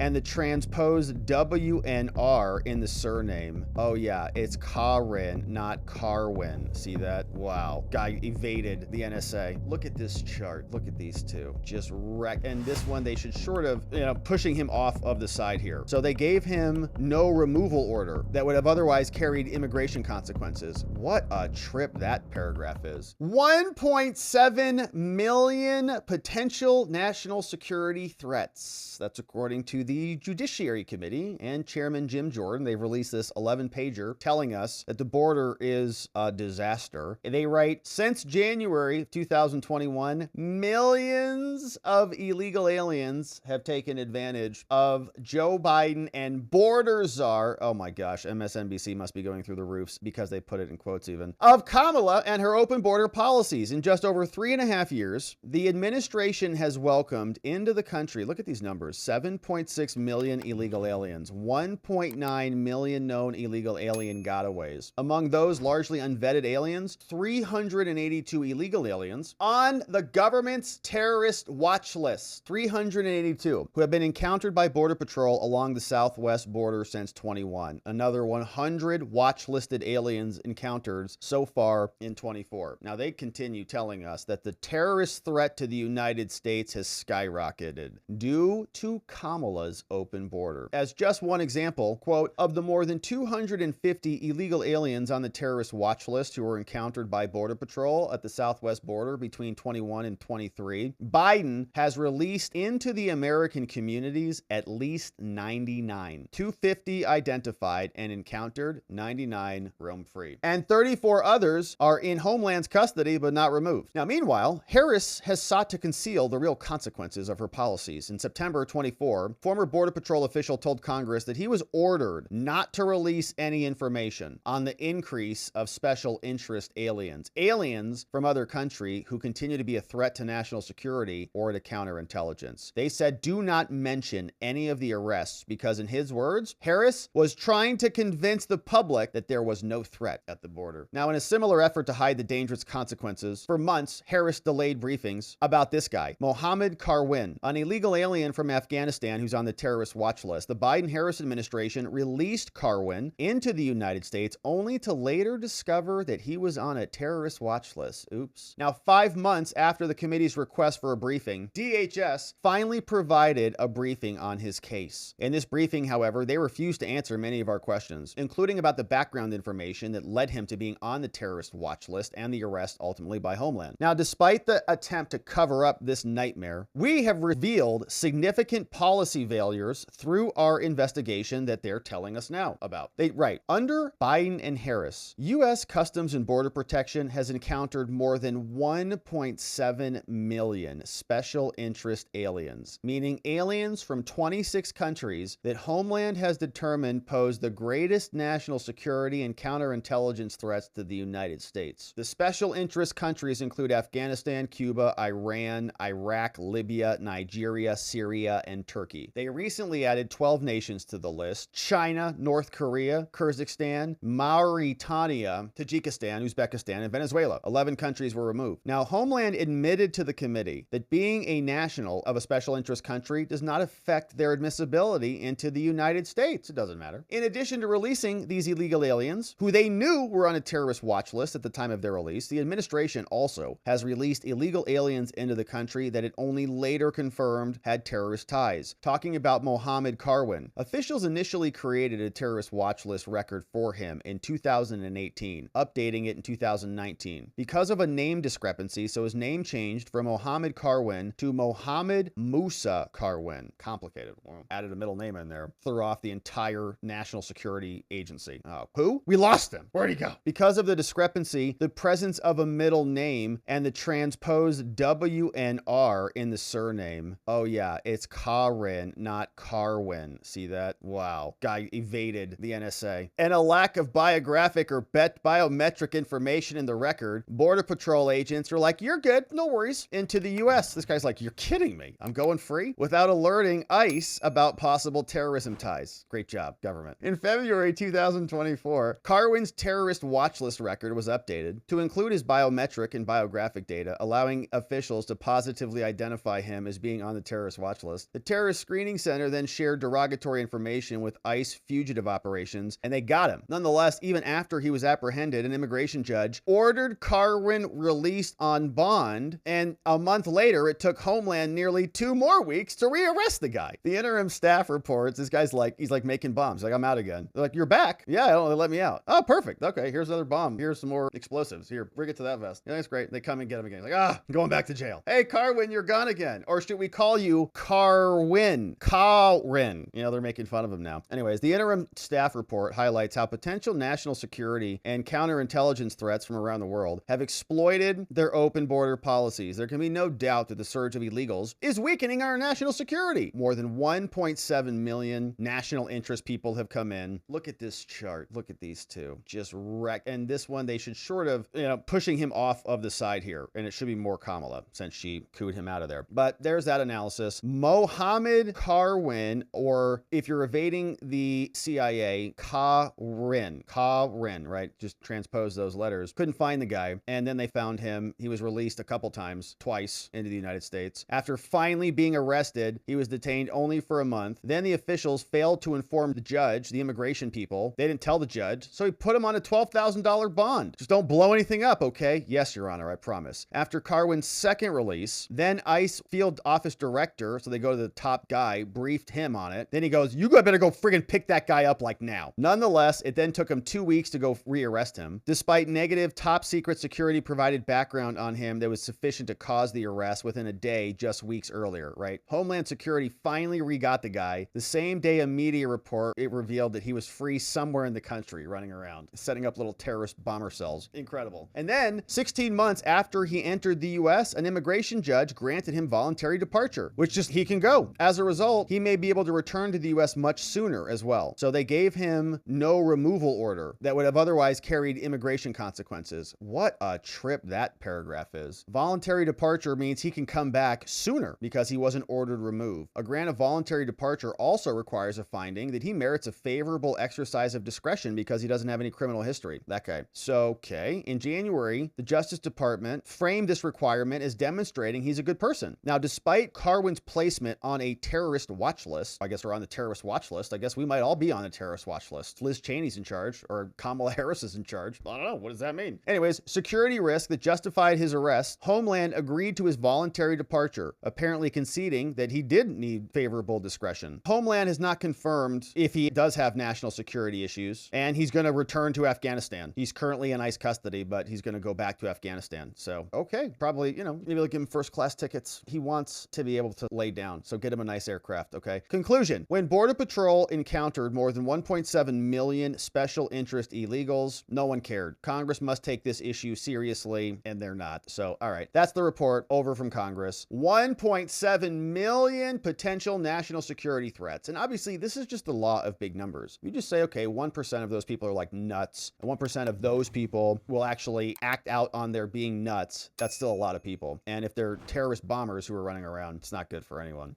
and the transposed W and R in the surname. Oh yeah, it's Karin, not Carwin. See that? Wow. Guy evaded the NSA. Look at this chart. Look at these two. Just wreck. And this one, they should sort of, pushing him off of the side here. So they gave him no removal order that would have otherwise carried immigration consequences. What a trip that paragraph is. 1.7 million potential national security threats. That's according to the Judiciary Committee and Chairman Jim Jordan. They've released this 11-pager telling us that the border is a disaster. They write, since January 2021, millions of illegal aliens have taken advantage of Joe Biden and border czar, oh my gosh, MSNBC must be going through the roofs because they put it in quotes even, of Kamala and her open border policies. In just over 3.5 years, the administration has welcomed into the country, look at these numbers, 7.6 million illegal aliens, 1.9 million known illegal alien gotaways. Among those largely unvetted aliens, 382 illegal aliens on the government's terrorist watch list, 382, who have been encountered by Border Patrol along the southwest border since 21. Another 100 watch-listed aliens encountered so far in 24. Now, they continue telling us that the terrorist threat to the United States has skyrocketed due to Kamala's open border. As just one example, quote, of the more than 250 illegal aliens on the terrorist watch list who were encountered by Border Patrol at the southwest border between 21 and 23, Biden has released into the American communities at least 99. 250 identified and encountered, 99 roam free. And 34 others are in Homeland's custody but not removed. Now, meanwhile, Harris has sought to conceal the real consequences of her policies. In September 24, former Border Patrol official told Congress that he was ordered not to release any information on the increase of special interest aliens from other country who continue to be a threat to national security or to counterintelligence. They said, do not mention any of the arrests because, in his words, Harris was trying to convince the public that there was no threat at the border. Now, in a similar effort to hide the dangerous consequences, for months, Harris delayed briefings about this guy, Mohammed Karwin, an illegal alien from Afghanistan who's on the terrorist watch list. The Biden-Harris administration released Karwin into the United States only to later discover that he was on a terrorist watch list. Oops. Now, 5 months after the committee's request for a briefing, DHS finally provided a briefing on his case. In this briefing, however, they refused to answer many of our questions, including about the background information that led him to being on the terrorist watch list and the arrest ultimately by Homeland. Now, despite the attempt to cover up this nightmare, we have revealed significant policy failures through our investigation that they're telling us now about. They write, under Biden and Harris, U.S. Customs and Border Protection has encountered more than 1.7 million special interest aliens, meaning aliens from 26 countries that Homeland has determined pose the greatest national security and counterintelligence threats to the United States. The special interest countries include Afghanistan, Cuba, Iran, Iraq, Libya, Nigeria, Syria, and Turkey. They recently added 12 nations to the list: China, North Korea, Kyrgyzstan, Mauritania, Tajikistan, Uzbekistan, and Venezuela. 11 countries were removed. Now, Homeland admitted to the committee that being a national of a special interest country does not affect their admissibility into the United States. It doesn't matter. In addition to releasing these illegal aliens, who they knew were on a terrorist watch list at the time of their release, the administration also has released illegal aliens into the country that it only later confirmed had terrorist ties. Talking about Mohammed Karwin, officials initially created a terrorist watch list record for him in 2018, updating it in 2019. Because of a name discrepancy, so his name changed from Mohammed Karwin to Mohammed Musa Karwin. Complicated. Well, added a middle name in there. Threw off the entire national security agency. Oh, who? We lost him. Where'd he go? Because of the discrepancy, the presence of a middle name and the transposed W and R in the surname. Oh yeah, it's Karin, not Carwin. See that? Wow. Guy evaded the NSA. And a lack of biographic or biometric information in the record, Border Patrol agents are like, you're good, no worries, into the U.S. This guy's like, you're kidding me. I'm going free? Without alerting ICE about possible terrorism ties. Great job, government. In February 2024, Carwin's terrorist watch list record was updated to include his biometric and biographic data, allowing officials to positively identify him as being on the terrorist watch list. The terrorist screening screening center then shared derogatory information with ICE fugitive operations, and they got him. Nonetheless, even after he was apprehended, an immigration judge ordered Carwin released on bond, and a month later, it took Homeland nearly 2 more weeks to rearrest the guy. The interim staff reports, this guy's like, he's like making bombs. Like, I'm out again. They're like, you're back? Yeah, they let me out. Oh, perfect. Okay, here's another bomb. Here's some more explosives. Here, bring it to that vest. Yeah, that's great. They come and get him again. Like, I'm going back to jail. Hey, Carwin, you're gone again. Or should we call you Carwin? Carwin. You know, they're making fun of him now. Anyways, the interim staff report highlights how potential national security and counterintelligence threats from around the world have exploited their open border policies. There can be no doubt that the surge of illegals is weakening our national security. More than 1.7 million national interest people have come in. Look at this chart. Look at these two. Just wreck. And this one, they should short of, pushing him off of the side here. And it should be more Kamala since she cooed him out of there. But there's that analysis. Mohammed Carwin, or if you're evading the CIA, Carwin, right? Just transpose those letters. Couldn't find the guy. And then they found him. He was released a couple times, twice into the United States. After finally being arrested, he was detained only for a month. Then the officials failed to inform the judge, the immigration people. They didn't tell the judge, so he put him on a $12,000 bond. Just don't blow anything up, okay? Yes, Your Honor, I promise. After Carwin's second release, then ICE field office director, so they go to the top guy, briefed him on it. Then he goes, you better go friggin' pick that guy up like now. Nonetheless, it then took him 2 weeks to go rearrest him. Despite negative top secret security provided background on him that was sufficient to cause the arrest within a day just weeks earlier, right? Homeland Security finally re-got the guy. The same day a media report, it revealed that he was free somewhere in the country running around, setting up little terrorist bomber cells. Incredible. And then 16 months after he entered the US, an immigration judge granted him voluntary departure, which just he can go. As a result, he may be able to return to the US much sooner as well. So they gave him no removal order that would have otherwise carried immigration consequences. What a trip that paragraph is. Voluntary departure means he can come back sooner because he wasn't ordered removed. A grant of voluntary departure also requires a finding that he merits a favorable exercise of discretion because he doesn't have any criminal history. That guy. So, okay. In January, the Justice Department framed this requirement as demonstrating he's a good person. Now, despite Carwin's placement on a terrorist watch list, I guess we're on the terrorist watch list. I guess we might all be on the terrorist watch list. Liz Cheney's in charge, or Kamala Harris is in charge. I don't know. What does that mean? Anyways, security risk that justified his arrest, Homeland agreed to his voluntary departure, apparently conceding that he did need favorable discretion. Homeland has not confirmed if he does have national security issues, and he's going to return to Afghanistan. He's currently in ICE custody, but he's going to go back to Afghanistan. So, okay, probably, maybe they'll give him first class tickets. He wants to be able to lay down, so get him a nice aircraft, okay? Conclusion. When Border Patrol encountered more than 1.7 million special interest illegals, no one cared. Congress must take this issue seriously, and they're not. So, all right, that's the report over from Congress. 1.7 million potential national security threats. And obviously, this is just the law of big numbers. You just say, okay, 1% of those people are like nuts, and 1% of those people will actually act out on their being nuts. That's still a lot of people. And if they're terrorist bombers who are running around, it's not good for anyone.